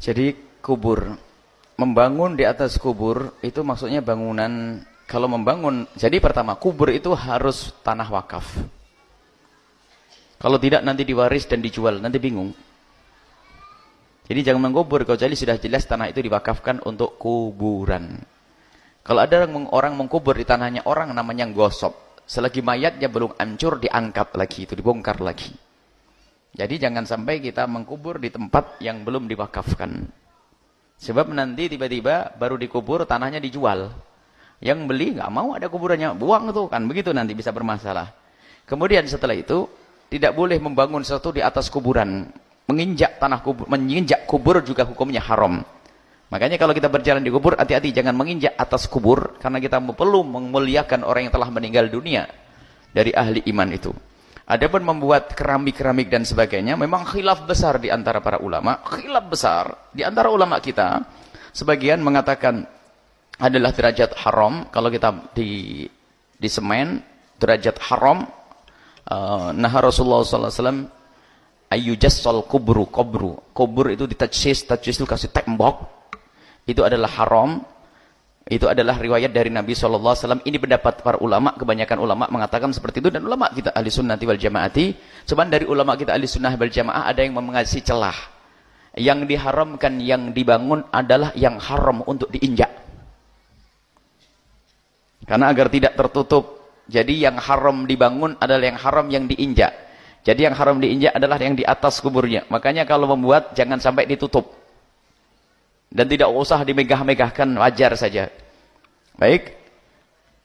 Jadi kubur, membangun di atas kubur itu maksudnya bangunan. Kalau membangun, jadi pertama kubur itu harus tanah wakaf. Kalau tidak nanti diwaris dan dijual, nanti bingung. Jadi jangan mengkubur kecuali sudah jelas tanah itu diwakafkan untuk kuburan. Kalau ada orang mengkubur di tanahnya orang, namanya gosop. Selagi mayatnya belum hancur, diangkat lagi, itu dibongkar lagi. Jadi jangan sampai kita mengkubur di tempat yang belum diwakafkan. Sebab nanti tiba-tiba baru dikubur, tanahnya dijual. Yang beli nggak mau ada kuburannya, buang tuh kan, begitu nanti bisa bermasalah. Kemudian setelah itu tidak boleh membangun sesuatu di atas kuburan. Menginjak tanah kubur, menginjak kubur juga hukumnya haram. Makanya kalau kita berjalan di kubur, hati-hati jangan menginjak atas kubur, karena kita perlu memuliakan orang yang telah meninggal dunia dari ahli iman itu. Adapun membuat keramik-keramik dan sebagainya, memang khilaf besar di antara para ulama, khilaf besar di antara ulama kita. Sebagian mengatakan adalah derajat haram. Kalau kita di semen, derajat haram. Nah Rasulullah SAW ayyujassal kubru, kubur itu ditajsis itu kasih tembok, itu adalah haram. Itu adalah riwayat dari Nabi SAW. Ini pendapat para ulama, kebanyakan ulama mengatakan seperti itu, dan ulama kita ahli sunnati wal jamaati. Cuman dari ulama kita ahli sunnah wal jamaah ada yang mengasih celah. Yang diharamkan yang dibangun adalah yang haram untuk diinjak, karena agar tidak tertutup. Jadi yang haram dibangun adalah yang haram yang diinjak. Jadi yang haram diinjak adalah yang di atas kuburnya. Makanya kalau membuat jangan sampai ditutup. Dan tidak usah dimegah-megahkan, wajar saja. Baik.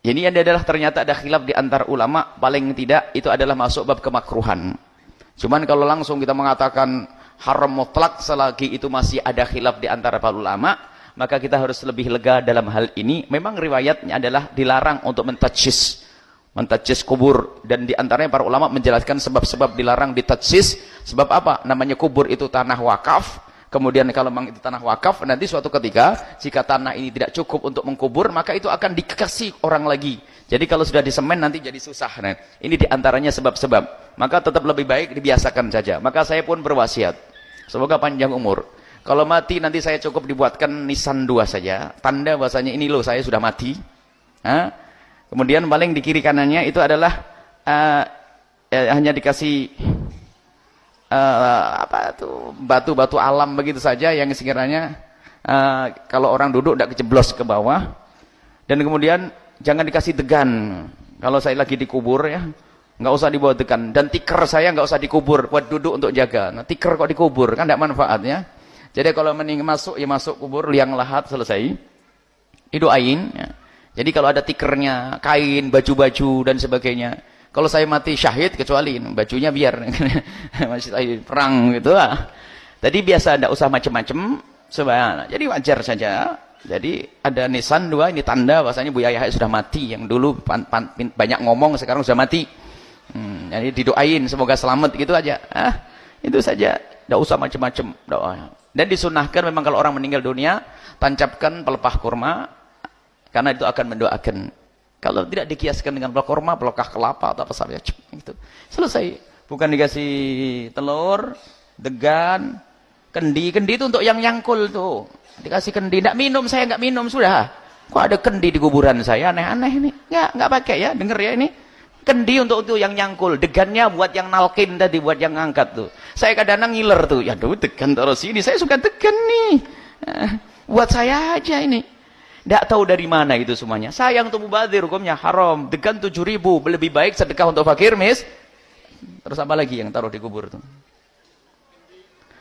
Ini adalah ternyata ada khilaf di antar ulama, paling tidak itu adalah masuk bab kemakruhan. Cuman kalau langsung kita mengatakan haram mutlak selagi itu masih ada khilaf di antara para ulama, maka kita harus lebih lega dalam hal ini. Memang riwayatnya adalah dilarang untuk mentajsis kubur, dan di antaranya para ulama menjelaskan sebab-sebab dilarang ditajsis. Sebab apa? Namanya kubur itu tanah wakaf. Kemudian kalau memang itu tanah wakaf, nanti suatu ketika jika tanah ini tidak cukup untuk mengkubur, maka itu akan dikasih orang lagi. Jadi kalau sudah disemen nanti jadi susah. Nah, ini diantaranya sebab-sebab. Maka tetap lebih baik dibiasakan saja. Maka saya pun berwasiat, semoga panjang umur. Kalau mati nanti saya cukup dibuatkan nisan 2 saja, tanda bahasanya ini loh saya sudah mati. Kemudian paling di kiri kanannya itu adalah hanya dikasih apa tuh, batu-batu alam begitu saja, yang sekiranya kalau orang duduk tidak kejeblos ke bawah. Dan kemudian jangan dikasih degan. Kalau saya lagi dikubur ya, nggak usah dibawa degan. Dan tikar saya nggak usah dikubur, buat duduk untuk jaga. Nah, tikar kok dikubur, kan tidak manfaatnya. Jadi kalau mending masuk ya masuk kubur, liang lahat, selesai. Didoain ya. Jadi kalau ada tikernya, kain, baju-baju dan sebagainya. Kalau saya mati syahid, kecuali bajunya biar masih perang gitu lah. Tadi biasa tidak usah macam-macam. Jadi wajar saja. Jadi ada nisan 2, ini tanda bahasanya Buya Yahya sudah mati. Yang dulu banyak ngomong, sekarang sudah mati. Jadi didoain semoga selamat gitu aja. Itu saja. Tidak usah macam-macam doa. Dan disunahkan memang kalau orang meninggal dunia, tancapkan pelepah kurma, karena itu akan mendoakan. Kalau tidak dikiaskan dengan pelepah kurma, pelepah kelapa atau apa saja, gitu. Selesai. Bukan dikasih telur, degan, kendi itu untuk yang nyangkul tuh. Dikasih kendi, tidak minum, saya nggak minum sudah. Kok ada kendi di kuburan saya, aneh-aneh ini. Nggak pakai ya, denger ya ini. Kendi untuk yang nyangkul, degannya buat yang nalkin tadi, buat yang ngangkat tuh. Saya kadang-kadang ngiler tuh, ya aduh degan terus ini, saya suka degan nih. Buat saya aja ini. Tidak tahu dari mana itu semuanya. Sayang untuk mubadzir, hukumnya haram. Degan 7.000, lebih baik sedekah untuk fakir, mis. Terus apa lagi yang taruh di kubur tuh?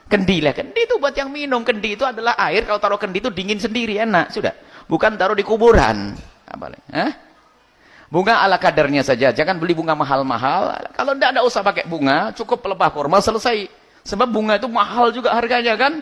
Kendi lah, kendi itu buat yang minum. Kendi itu adalah air, kalau taruh kendi itu dingin sendiri, enak, sudah. Bukan taruh di kuburan. Apa lagi? Bunga ala kadarnya saja, jangan beli bunga mahal-mahal. Kalau tidak usah pakai bunga, cukup pelepah kurma, selesai. Sebab bunga itu mahal juga harganya kan.